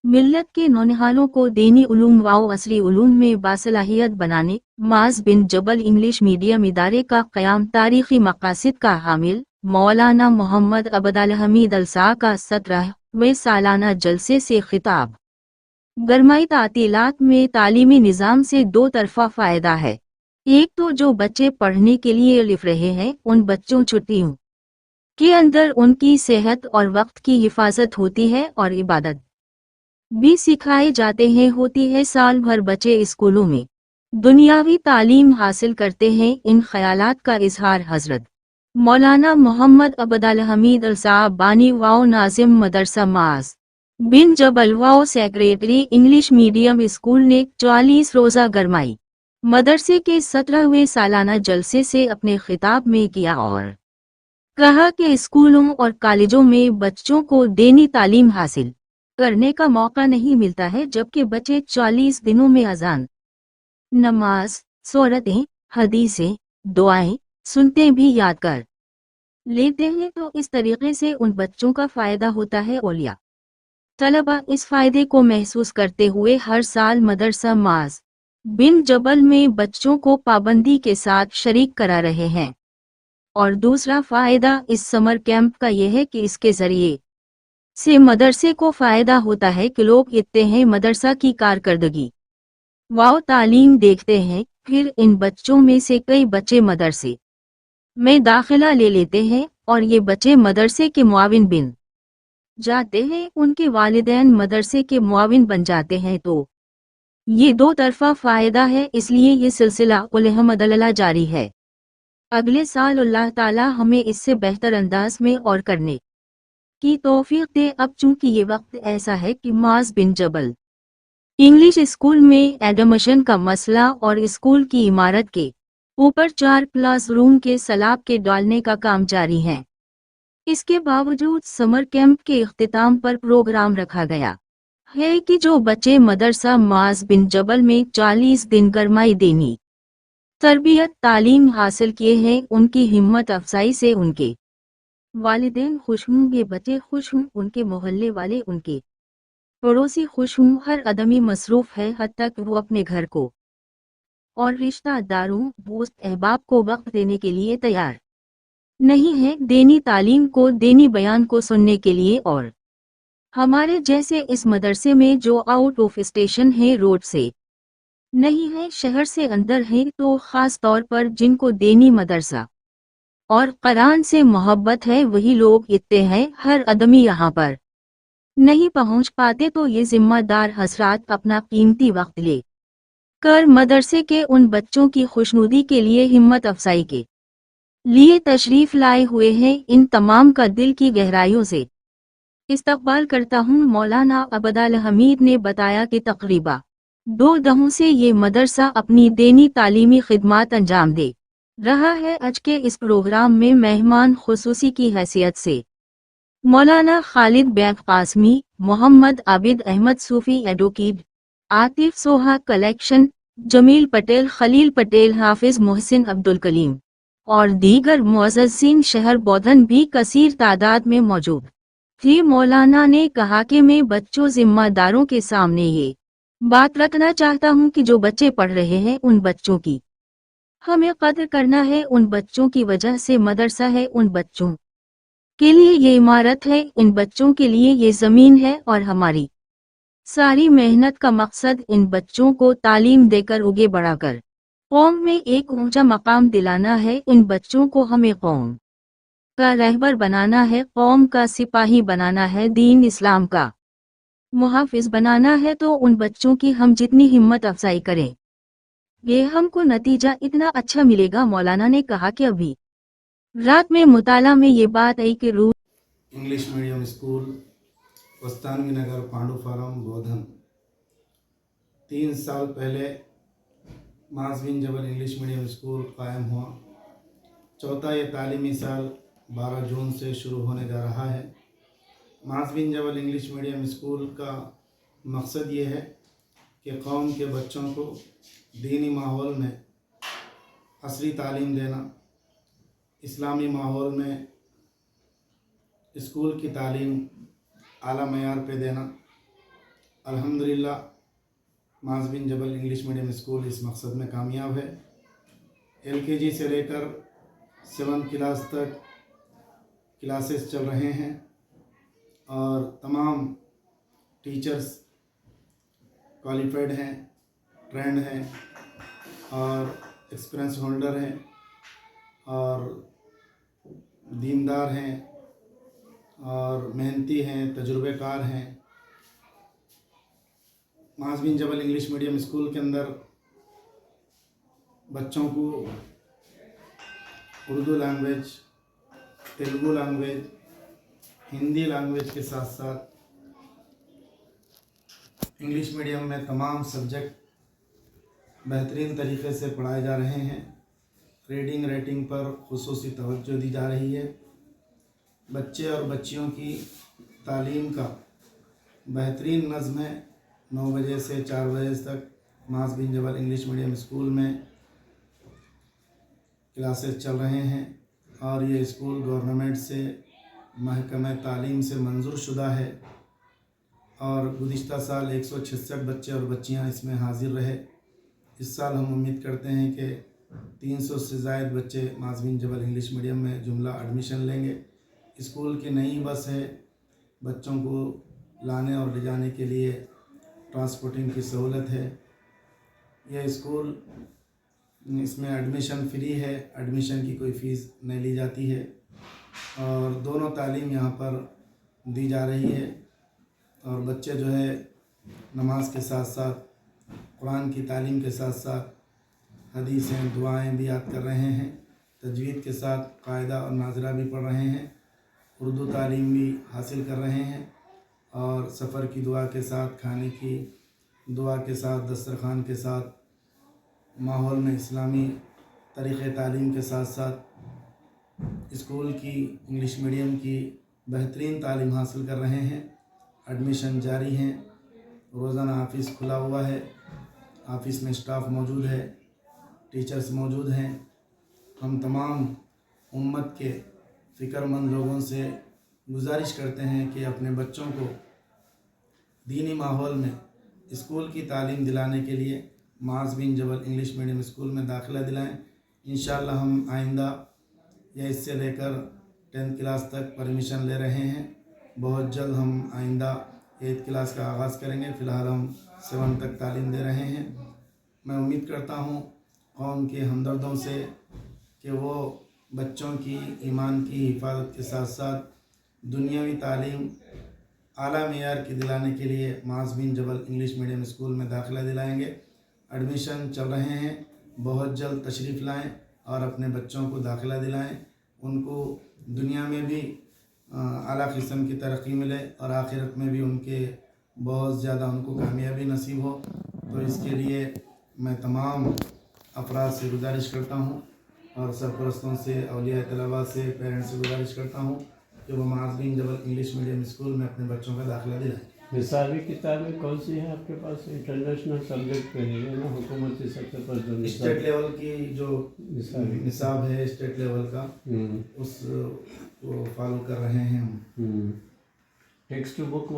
मिल्लत के नौनिहालों को दीनी उलूम व असरी उलूम में बासलाहियत बनाने माज बिन जबल इंग्लिश मीडियम इदारे का क़याम तारीख़ी मक़ासिद का हामिल मौलाना मोहम्मद अबदाल हमीद अलसा का 17वें सालाना जलसे से खिताब। गरमाई तातीलात में तालीमी निज़ाम से दो तरफ़ा फ़ायदा है। एक तो जो बच्चे पढ़ने के लिए लिख रहे हैं उन बच्चों छुट्टियों के अंदर उनकी सेहत और वक्त की हिफाजत होती है और इबादत भी सिखाए जाते हैं होती है। साल भर बच्चे स्कूलों में दुनियावी तालीम हासिल करते हैं। इन ख्यालात का इजहार हजरत मौलाना मोहम्मद अबदाल हमीद अलसाब बानी वाओ नाजिम मदरसा माज बिन जबल वाओ सेक्रेटरी इंग्लिश मीडियम स्कूल ने 40 रोज़ा गरमाई मदरसे के 17वें सालाना जलसे से अपने खिताब में किया और कहा कि स्कूलों और कॉलेजों में बच्चों को दीनी तालीम हासिल करने का मौका नहीं मिलता है, जबकि बच्चे 40 दिनों में अजान, नमाज, सूरतें, हदीसें, दुआएं सुनते भी याद कर लेते हैं। तो इस तरीके से उन बच्चों का फ़ायदा होता है। औलिया तलबा इस फ़ायदे को महसूस करते हुए हर साल मदरसा माज बिन जबल में बच्चों को पाबंदी के साथ शरीक करा रहे हैं। और दूसरा फ़ायदा इस समर कैंप का यह है कि इसके ज़रिए से मदरसे को फ़ायदा होता है कि लोग इतने हैं मदरसा की कारकर्दगी वाव तालीम देखते हैं। फिर इन बच्चों में से कई बच्चे मदरसे में दाखिला ले लेते हैं और ये बच्चे मदरसे के मुआविन बन जाते हैं, उनके वालिदैन मदरसे के मुआविन बन जाते हैं। तो ये दो तरफा फ़ायदा है, इसलिए ये सिलसिला उलहमदल्ला जारी है। अगले साल अल्लाह ताला हमें इससे बेहतर अंदाज में और करने की तौफीक दे। अब चूंकि ये वक्त ऐसा है कि माज बिन जबल इंग्लिश स्कूल में एडमिशन का मसला और स्कूल की इमारत के ऊपर 4 क्लासरूम के सलाब के डालने का काम जारी है। इसके बावजूद समर कैंप के इख्तिताम पर प्रोग्राम रखा गया है कि जो बच्चे मदरसा माज बिन जबल में 40 दिन गरमाई देनी तरबियत तालीम हासिल किए हैं, उनकी हिम्मत अफजाई से उनके वालिदैन खुश हों, ये बच्चे खुश हों, उनके मोहल्ले वाले, उनके पड़ोसी खुश हों। हर आदमी मसरूफ़ है, हत्ता कि वो अपने घर को और रिश्तेदारों दोस्त अहबाब को वक्त देने के लिए तैयार नहीं है, देनी तालीम को देनी बयान को सुनने के लिए। और हमारे जैसे इस मदरसे में जो आउट ऑफ स्टेशन है, रोड से नहीं है, शहर से अंदर है, तो ख़ास तौर पर जिनको देनी मदरसा और कुरान से मोहब्बत है वही लोग इतने हैं। हर आदमी यहाँ पर नहीं पहुँच पाते, तो ये जिम्मेदार हजरात अपना कीमती वक्त ले कर मदरसे के उन बच्चों की खुशनुदी के लिए हिम्मत अफजाई के लिए तशरीफ़ लाए हुए हैं। इन तमाम का दिल की गहराइयों से इस्तकबाल करता हूँ। मौलाना अबदाल हमीद ने बताया कि तकरीबा 2 दहों से ये मदरसा अपनी देनी तालीमी खिदमात अंजाम दे रहा है। आज के इस प्रोग्राम में मेहमान खुसूसी की हैसियत से मौलाना खालिद बैग कासमी, मोहम्मद आबिद अहमद सूफी एडवोकेट, आतिफ सोहा कलेक्शन, जमील पटेल, खलील पटेल, हाफिज मोहसिन अब्दुल कलीम और दीगर मुअज़्ज़िज़ीन शहर बौधन भी कसीर तादाद में मौजूद थे। मौलाना ने कहा कि मैं बच्चों जिम्मेदारों के सामने ये बात रखना चाहता हूँ कि जो बच्चे पढ़ रहे हैं उन बच्चों की हमें कदर करना है। उन बच्चों की वजह से मदरसा है, उन बच्चों के लिए ये इमारत है, इन बच्चों के लिए ये ज़मीन है और हमारी सारी मेहनत का मकसद इन बच्चों को तालीम देकर उगे बढ़ाकर कौम में एक ऊंचा मकाम दिलाना है। इन बच्चों को हमें कौम का रहबर बनाना है, कौम का सिपाही बनाना है, दीन इस्लाम का मुहाफिज बनाना है। तो उन बच्चों की हम जितनी हिम्मत अफजाई करें ये हमको नतीजा इतना अच्छा मिलेगा। मौलाना ने कहा कि अभी रात में मुताला में ये बात आई कि रूह इंग्लिश मीडियम स्कूल वस्तानवी नगर पांडु फारम बोधन 3 साल पहले माज बिन जबल इंग्लिश मीडियम स्कूल कायम हुआ। चौथा ये तालीमी साल 12 जून से शुरू होने जा रहा है। माज बिन जबल इंग्लिश मीडियम स्कूल का मकसद ये है कि कौम के बच्चों को दीनी माहौल में असली तालीम देना, इस्लामी माहौल में स्कूल की तालीम आला मयार पे देना, अल्हम्दुलिल्लाह माज बिन जबल इंग्लिश मीडियम स्कूल इस मकसद में कामयाब है। LKG से लेकर 7th क्लास तक क्लासेस चल रहे हैं और तमाम टीचर्स क्वालिफाइड हैं, ट्रेंड हैं और एक्सपीरियंस होल्डर हैं और दीनदार हैं और मेहनती हैं, तजुर्बेकार हैं। माज बिन जबल इंग्लिश मीडियम स्कूल के अंदर बच्चों को Urdu language, Telugu language, Hindi language के साथ साथ इंग्लिश मीडियम में तमाम सब्जेक्ट बेहतरीन तरीके से पढ़ाए जा रहे हैं। रीडिंग राइटिंग पर खुसूसी तवज्जो दी जा रही है। बच्चे और बच्चियों की तालीम का बेहतरीन नज़्म है। 9 बजे से 4 बजे तक माज बिन जबल इंग्लिश मीडियम स्कूल में क्लासेस चल रहे हैं और ये स्कूल गवर्नमेंट से महकमे तालीम से मंजूर शुदा है और गुज़िश्ता साल 166 बच्चे और बच्चियां इसमें हाजिर रहे। इस साल हम उम्मीद करते हैं कि 300 से ज़ायद बच्चे माज बिन जबल इंग्लिश मीडियम में जुमला एडमिशन लेंगे। स्कूल की नई बस है, बच्चों को लाने और ले जाने के लिए ट्रांसपोर्टिंग की सहूलत है। यह स्कूल इसमें एडमिशन फ्री है, एडमिशन की कोई फ़ीस नहीं ली जाती है और दोनों तालीम यहाँ पर दी जा रही है और बच्चे जो है नमाज के साथ साथ कुरान की तालीम के साथ साथ हदीसें, दुआएं भी याद कर रहे हैं। तजवीद के साथ कायदा और नाज़रा भी पढ़ रहे हैं, उर्दू तालीम भी हासिल कर रहे हैं और सफ़र की दुआ के साथ, खाने की दुआ के साथ, दस्तरखान के साथ, माहौल में इस्लामी तरीक़े तालीम के साथ साथ स्कूल की इंग्लिश मीडियम की बेहतरीन तालीम हासिल कर रहे हैं। एडमिशन जारी हैं, रोज़ाना ऑफ़िस खुला हुआ है, ऑफ़िस में स्टाफ मौजूद है, टीचर्स मौजूद हैं। हम तमाम उम्मत के फ़िक्रमंद लोगों से गुजारिश करते हैं कि अपने बच्चों को दीनी माहौल में स्कूल की तालीम दिलाने के लिए माज बिन जबल इंग्लिश मीडियम स्कूल में दाखिला दिलाएं। इंशाअल्लाह हम आइंदा या इससे लेकर 10th क्लास तक परमिशन ले रहे हैं। बहुत जल्द हम आइंदा 8th क्लास का आगाज़ करेंगे। फ़िलहाल हम 7 तक तालीम दे रहे हैं। मैं उम्मीद करता हूँ कौम के हमदर्दों से कि वो बच्चों की ईमान की हिफाजत के साथ साथ दुनियावी तालीम आला मेयार की दिलाने के लिए माज बिन जबल इंग्लिश मीडियम स्कूल में दाखिला दिलाएंगे। एडमिशन चल रहे हैं, बहुत जल्द तशरीफ़ लाएं और अपने बच्चों को दाखिला दिलाएं। उनको दुनिया में भी आला किस्म की तरक्की मिले और आखिरत में भी उनके बहुत ज़्यादा उनको कामयाबी नसीब हो। तो इसके लिए मैं तमाम अफराद से गुजारिश करता हूँ और सरपरस्तों से, औलिया तलबा से, पेरेंट्स से गुजारिश करता हूँ कि वो माज बिन जबल इंग्लिश मीडियम स्कूल में अपने बच्चों का दाखिला दिलाएं। निसाबी किताबें कौन सी हैं आपके पास? इंटरनेशनल सब्जेक्ट पे है ना, हुकूमती सतह पर जो स्टेट लेवल की जो निसाब है स्टेट लेवल का, उस वो फॉलो कर रहे हैं हम। Text book